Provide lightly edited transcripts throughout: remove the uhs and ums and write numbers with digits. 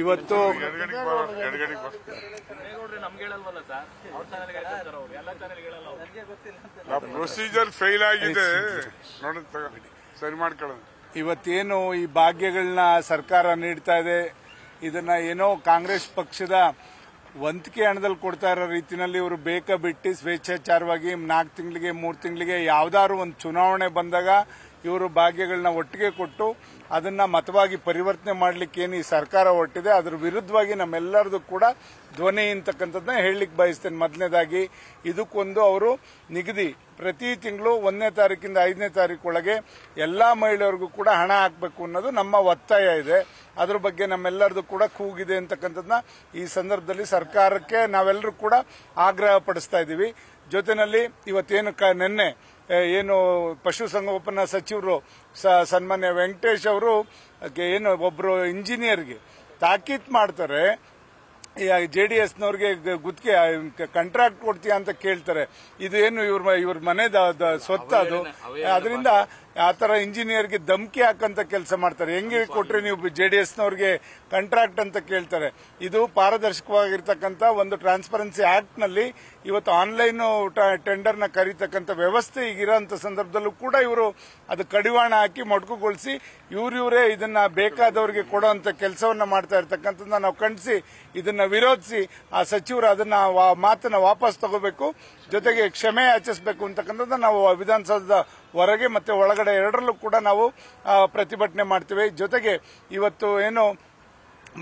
ಇವತ್ತು procedure fail ಆಗಿದೆ ನೋಡಿ ಸರಿ ಮಾಡ್ಕೊಳ್ಳೋದು. ಇವತ್ತೇನು ಈ ಭಾಗ್ಯಗಳನ್ನ ಸರ್ಕಾರ ನೀಡ್ತಾ ಇದೆ, ಇದನ್ನ ಏನೋ ಕಾಂಗ್ರೆಸ್ ಪಕ್ಷದ ವಂತಿಕೆ ಹಣದಲ್ಲಿ ಕೊಡ್ತಾ ಇರೋ ರೀತಿಯಲ್ಲಿ ಇವರು ಬೇಕಾ ಬಿಟ್ಟು ಸ್ವೇಚ್ಛಾಚಾರವಾಗಿ 4 ತಿಂಗಳಿಗೆ 3 ತಿಂಗಳಿಗೆ ಯಾವ್ದಾದ್ರು ಒಂದು ಚುನಾವಣೆ ಬಂದಾಗ ಇವರು ಭಾಗ್ಯಗಳನ್ನ ಒಟ್ಟಿಗೆ ಕೊಟ್ಟು ಅದನ್ನ ಮತವಾಗಿ ಪರಿವರ್ತನೆ ಮಾಡಲಿಕ್ಕೆ ಏನು ಈ ಸರ್ಕಾರ ಹೊರಟಿದೆ ಅದರ ವಿರುದ್ಧವಾಗಿ ನಮ್ಮೆಲ್ಲರದು ಕೂಡ ಧ್ವನಿ ಅಂತಕ್ಕಂಥದ್ದನ್ನ ಹೇಳಲಿಕ್ಕೆ ಬಯಸ್ತೇನೆ. ಮೊದಲನೇದಾಗಿ ಇದಕ್ಕೊಂದು ಅವರು ನಿಗದಿ ಪ್ರತಿ ತಿಂಗಳು 1ನೇ ತಾರೀಕಿಂದ 5ನೇ ತಾರೀಕೊಳಗೆ ಎಲ್ಲಾ ಮಹಿಳೆಯರಿಗೂ ಕೂಡ ಹಣ ಹಾಕಬೇಕು ಅನ್ನೋದು ನಮ್ಮ ಒತ್ತಾಯ ಇದೆ. ಅದ್ರ ಬಗ್ಗೆ ನಮ್ಮೆಲ್ಲರದು ಕೂಡ ಕೂಗಿದೆ ಅಂತಕ್ಕಂಥದ್ದನ್ನ ಈ ಸಂದರ್ಭದಲ್ಲಿ ಸರ್ಕಾರಕ್ಕೆ ನಾವೆಲ್ಲರೂ ಕೂಡ ಆಗ್ರಹ ಪಡಿಸ್ತಾ ಇದ್ದೀವಿ. ಜೊತೆಯಲ್ಲಿ ಇವತ್ತೇನು ನಿನ್ನೆ ಏನು ಪಶುಸಂಗೋಪನಾ ಸಚಿವರು ಸನ್ಮಾನ್ಯ ವೆಂಕಟೇಶ್ ಅವರು ಏನು ಒಬ್ರು ಇಂಜಿನಿಯರ್ಗೆ ತಾಕೀತ್ ಮಾಡ್ತಾರೆ, ಜೆಡಿಎಸ್ನವ್ರಿಗೆ ಗುತ್ತಿಗೆ ಕಾಂಟ್ರಾಕ್ಟ್ ಕೊಡ್ತೀಯ ಅಂತ ಕೇಳ್ತಾರೆ. ಇದು ಏನು ಇವ್ರ ಮನೆದ ಸ್ವತ್ತು ಅದು. ಅದರಿಂದ ಆತರ ಇಂಜಿನಿಯರ್ಗೆ ಧಮಕಿ ಹಾಕಂತ ಕೆಲಸ ಮಾಡ್ತಾರೆ. ಹೆಂಗೆ ಕೊಟ್ರೆ ನೀವು ಜೆಡಿಎಸ್ನವ್ರಿಗೆ ಕಾಂಟ್ರಾಕ್ಟ್ ಅಂತ ಕೇಳ್ತಾರೆ. ಇದು ಪಾರದರ್ಶಕವಾಗಿರ್ತಕ್ಕಂಥ ಒಂದು ಟ್ರಾನ್ಸ್ಪರೆನ್ಸಿ ಆಕ್ಟ್ ನಲ್ಲಿ ಇವತ್ತು ಆನ್ಲೈನ್ ಟೆಂಡರ್ನ ಕರೀತಕ್ಕಂಥ ವ್ಯವಸ್ಥೆ ಈಗಿರೋಂಥ ಸಂದರ್ಭದಲ್ಲೂ ಕೂಡ ಇವರು ಅದು ಕಡಿವಾಣ ಹಾಕಿ ಮೊಟಕುಗೊಳಿಸಿ ಇವರೇ ಇದನ್ನ ಬೇಕಾದವರಿಗೆ ಕೊಡುವಂತ ಕೆಲಸವನ್ನ ಮಾಡ್ತಾ ಇರ್ತಕ್ಕಂಥದ್ದನ್ನ ನಾವು ಖಂಡಿಸಿ ಇದನ್ನ ವಿರೋಧಿಸಿ ಆ ಸಚಿವರು ಅದನ್ನ ಮಾತನ್ನ ವಾಪಸ್ ತಗೋಬೇಕು, ಜೊತೆಗೆ ಕ್ಷಮೆ ಯಾಚಿಸಬೇಕು ಅಂತಕ್ಕಂಥದ್ದನ್ನ ನಾವು ವಿಧಾನಸೌಧದ ಹೊರಗೆ ಮತ್ತೆ ಒಳಗಡೆ ಎರಡರಲ್ಲೂ ಕೂಡ ನಾವು ಪ್ರತಿಭಟನೆ ಮಾಡ್ತೀವಿ. ಜೊತೆಗೆ ಇವತ್ತು ಏನು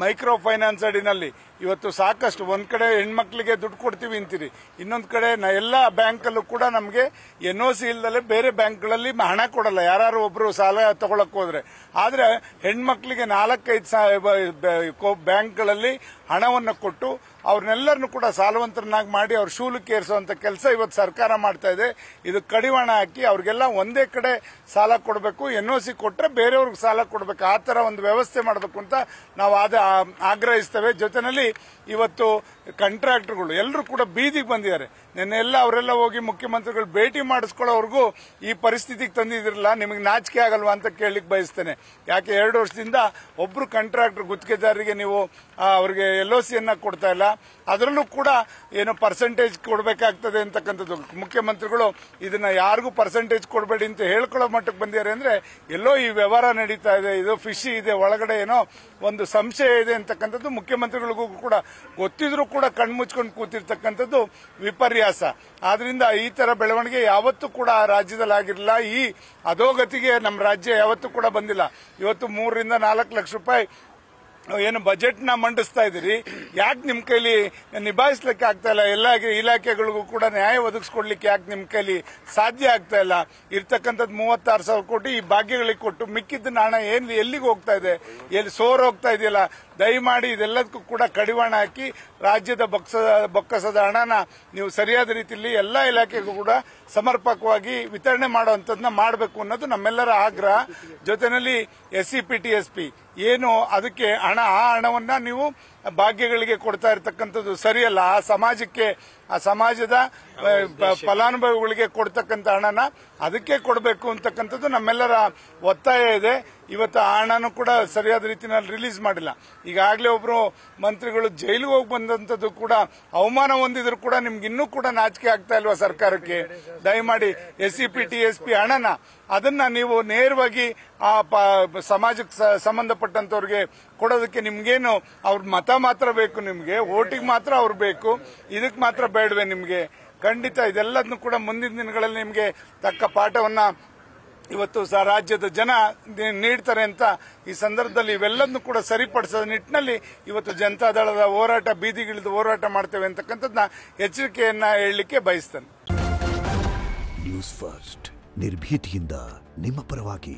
ಮೈಕ್ರೋ ಫೈನಾನ್ಸ್ ಅಡಿನಲ್ಲಿ ಇವತ್ತು ಸಾಕಷ್ಟು ಒಂದ್ ಕಡೆ ಹೆಣ್ಮಕ್ಳಿಗೆ ದುಡ್ಡು ಕೊಡ್ತೀವಿ ಅಂತೀರಿ, ಇನ್ನೊಂದ್ ಕಡೆ ಎಲ್ಲಾ ಬ್ಯಾಂಕಲ್ಲೂ ಕೂಡ ನಮಗೆ ಎನ್ಒಸಿ ಇಲ್ದಲೆ ಬೇರೆ ಬ್ಯಾಂಕ್ಗಳಲ್ಲಿ ಹಣ ಕೊಡಲ್ಲ ಯಾರು ಒಬ್ರು ಸಾಲ ತಗೊಳಕ್ ಹೋದ್ರೆ. ಆದ್ರೆ ಹೆಣ್ಮಕ್ಳಿಗೆ 4-5 ಬ್ಯಾಂಕ್ಗಳಲ್ಲಿ ಹಣವನ್ನು ಕೊಟ್ಟು ಅವ್ರನ್ನೆಲ್ಲರನ್ನು ಕೂಡ ಸಾಲವಂತರನ್ನಾಗಿ ಮಾಡಿ ಅವ್ರ ಶೂಲಕ್ಕೆ ಏರಿಸುವಂತ ಕೆಲಸ ಇವತ್ತು ಸರ್ಕಾರ ಮಾಡ್ತಾ ಇದೆ. ಇದು ಕಡಿವಾಣ ಹಾಕಿ ಅವ್ರಿಗೆಲ್ಲ ಒಂದೇ ಕಡೆ ಸಾಲ ಕೊಡಬೇಕು, ಎನ್ಒಸಿ ಕೊಟ್ರೆ ಬೇರೆಯವ್ರಿಗೆ ಸಾಲ ಕೊಡಬೇಕು, ಆ ತರ ಒಂದು ವ್ಯವಸ್ಥೆ ಮಾಡಬೇಕು ಅಂತ ನಾವು ಆಗ್ರಹಿಸ್ತೇವೆ. ಜೊತೆಯಲ್ಲಿ ಇವತ್ತು ಕಾಂಟ್ರಾಕ್ಟರ್ಗಳು ಎಲ್ಲರೂ ಕೂಡ ಬೀದಿಗೆ ಬಂದಿದ್ದಾರೆ. ನಿನ್ನೆಲ್ಲ ಅವರೆಲ್ಲ ಹೋಗಿ ಮುಖ್ಯಮಂತ್ರಿಗಳು ಭೇಟಿ ಮಾಡಿಸ್ಕೊಳ್ಳೋವರೆಗೂ ಈ ಪರಿಸ್ಥಿತಿಗೆ ತಂದಿದ್ರಲ್ಲ, ನಿಮಗೆ ನಾಚಿಕೆ ಆಗಲ್ವಾ ಅಂತ ಕೇಳಲಿಕ್ಕೆ ಬಯಸ್ತೇನೆ. ಯಾಕೆ 2 ವರ್ಷದಿಂದ ಒಬ್ರು ಕಾಂಟ್ರಾಕ್ಟರ್ ಗುತ್ತಿಗೆದಾರರಿಗೆ ನೀವು ಅವರಿಗೆ ಎಲ್ಒಸಿಯನ್ನ ಕೊಡ್ತಾ ಇಲ್ಲ, ಅದರಲ್ಲೂ ಕೂಡ ಏನು ಪರ್ಸೆಂಟೇಜ್ ಕೊಡಬೇಕಾಗ್ತದೆ ಅಂತಕ್ಕಂಥದ್ದು ಮುಖ್ಯಮಂತ್ರಿಗಳು ಇದನ್ನ ಯಾರಿಗೂ ಪರ್ಸೆಂಟೇಜ್ ಕೊಡಬೇಡಿ ಅಂತ ಹೇಳ್ಕೊಳ್ಳೋ ಮಟ್ಟಕ್ಕೆ ಬಂದಿದ್ದಾರೆ. ಅಂದ್ರೆ ಎಲ್ಲೋ ಈ ವ್ಯವಹಾರ ನಡೀತಾ ಇದೆ, ಇದು ಫಿಶಿ ಇದೆ, ಒಳಗಡೆ ಏನೋ ಒಂದು ಸಂಶಯ ಇದೆ ಅಂತಕ್ಕಂಥದ್ದು ಮುಖ್ಯಮಂತ್ರಿಗಳಿಗೂ ಕೂಡ ಗೊತ್ತಿದ್ರೂ ಕೂಡ ಕಣ್ಮುಚ್ಕೊಂಡು ಕೂತಿರ್ತಕ್ಕಂಥದ್ದು ವಿಪರ್ಯಾಸ. ಆದ್ರಿಂದ ಈ ತರ ಬೆಳವಣಿಗೆ ಯಾವತ್ತೂ ಕೂಡ ರಾಜ್ಯದಲ್ಲಿ ಆಗಿರಲಿಲ್ಲ. ಈ ಅಧೋಗತಿಗೆ ನಮ್ಮ ರಾಜ್ಯ ಯಾವತ್ತೂ ಕೂಡ ಬಂದಿಲ್ಲ. ಇವತ್ತು 3-4 ಲಕ್ಷ ರೂಪಾಯಿ ಏನು ಬಜೆಟ್ ನ ಮಂಡಿಸ್ತಾ ಇದ್ದೀರಿ, ಯಾಕೆ ನಿಮ್ ಕೈಲಿ ನಿಭಾಯಿಸ್ಲಿಕ್ಕೆ ಆಗ್ತಾ ಇಲ್ಲ? ಎಲ್ಲ ಇಲಾಖೆಗಳಿಗೂ ಕೂಡ ನ್ಯಾಯ ಒದಗಿಸ್ಕೊಡ್ಲಿಕ್ಕೆ ಯಾಕೆ ನಿಮ್ ಕೈಲಿ ಸಾಧ್ಯ ಆಗ್ತಾ ಇಲ್ಲ? ಇರ್ತಕ್ಕಂಥದ್ದು 36,000 ಕೋಟಿ ಈ ಭಾಗ್ಯಗಳಿಗೆ ಕೊಟ್ಟು ಮಿಕ್ಕಿದ್ದನ್ನ ಹಣ ಎಲ್ಲಿಗೆ ಹೋಗ್ತಾ ಇದೆ, ಎಲ್ಲಿ ಸೋರ್ ಹೋಗ್ತಾ ಇದೆಯಲ್ಲ, ದಯಮಾಡಿ ಇದೆಲ್ಲದಕ್ಕೂ ಕೂಡ ಕಡಿವಾಣ ಹಾಕಿ ರಾಜ್ಯದ ಬೊಕ್ಕಸದ ಹಣನ ನೀವು ಸರಿಯಾದ ರೀತಿಯಲ್ಲಿ ಎಲ್ಲಾ ಇಲಾಖೆಗೂ ಕೂಡ ಸಮರ್ಪಕವಾಗಿ ವಿತರಣೆ ಮಾಡುವಂತದನ್ನ ಮಾಡಬೇಕು ಅನ್ನೋದು ನಮ್ಮೆಲ್ಲರ ಆಗ್ರಹ. ಜೊತೆಯಲ್ಲಿ SCPTSP ಏನು ಅದಕ್ಕೆ ಹಣ, ಆ ಹಣವನ್ನ ನೀವು ಭಾಗ್ಯಗಳಿಗೆ ಕೊಡ್ತಾ ಇರತಕ್ಕಂಥದ್ದು ಸರಿಯಲ್ಲ. ಆ ಸಮಾಜದ ಫಲಾನುಭವಿಗಳಿಗೆ ಕೊಡ್ತಕ್ಕಂಥ ಹಣನ ಅದಕ್ಕೆ ಕೊಡಬೇಕು ಅಂತಕ್ಕಂಥದ್ದು ನಮ್ಮೆಲ್ಲರ ಒತ್ತಾಯ ಇದೆ. ಇವತ್ತು ಆ ಹಣನೂ ಕೂಡ ಸರಿಯಾದ ರೀತಿಯಲ್ಲಿ ರಿಲೀಸ್ ಮಾಡಿಲ್ಲ. ಈಗಾಗಲೇ ಒಬ್ರು ಮಂತ್ರಿಗಳು ಜೈಲಿಗೆ ಹೋಗಿ ಬಂದಂತದ್ದು ಕೂಡ ಅವಮಾನ ಹೊಂದಿದ್ರು ಕೂಡ ನಿಮ್ಗೆ ಇನ್ನೂ ಕೂಡ ನಾಚಿಕೆ ಆಗ್ತಾ ಇಲ್ವಾ ಸರ್ಕಾರಕ್ಕೆ? ದಯಮಾಡಿ SCPTSP ಹಣನ ಅದನ್ನ ನೀವು ನೇರವಾಗಿ ಆ ಸಮಾಜಕ್ಕೆ ಸಂಬಂಧಪಟ್ಟಂತವ್ರಿಗೆ ಕೊಡೋದಕ್ಕೆ ನಿಮ್ಗೇನು ಅವ್ರ ಮತ ಮಾತ್ರ ಬೇಕು, ನಿಮ್ಗೆ ವೋಟಿಗೆ ಮಾತ್ರ ಅವ್ರು ಬೇಕು, ಇದಕ್ಕೆ ಮಾತ್ರ ಬೇಡವೆ ನಿಮ್ಗೆ? ಖಂಡಿತ ಇದೆಲ್ಲದನ್ನು ಕೂಡ ಮುಂದಿನ ದಿನಗಳಲ್ಲಿ ನಿಮ್ಗೆ ತಕ್ಕ ಪಾಠವನ್ನ ಇವತ್ತು ರಾಜ್ಯದ ಜನ ನೀಡ್ತಾರೆ ಅಂತ ಈ ಸಂದರ್ಭದಲ್ಲಿ ಇವೆಲ್ಲದನ್ನು ಕೂಡ ಸರಿಪಡಿಸೋ ನಿಟ್ಟಿನಲ್ಲಿ ಇವತ್ತು ಜನತಾದಳದ ಹೋರಾಟ, ಬೀದಿಗಿಳಿದು ಹೋರಾಟ ಮಾಡ್ತೇವೆ ಅಂತಕ್ಕಂಥದ್ದನ್ನ ಎಚ್ಚರಿಕೆಯನ್ನ ಹೇಳಲಿಕ್ಕೆ ಬಯಸ್ತೇನೆ. ನ್ಯೂಸ್ ಫಸ್ಟ್ ನಿರ್ಭೀತಿಯಿಂದ ನಿಮ್ಮ ಪರವಾಗಿ.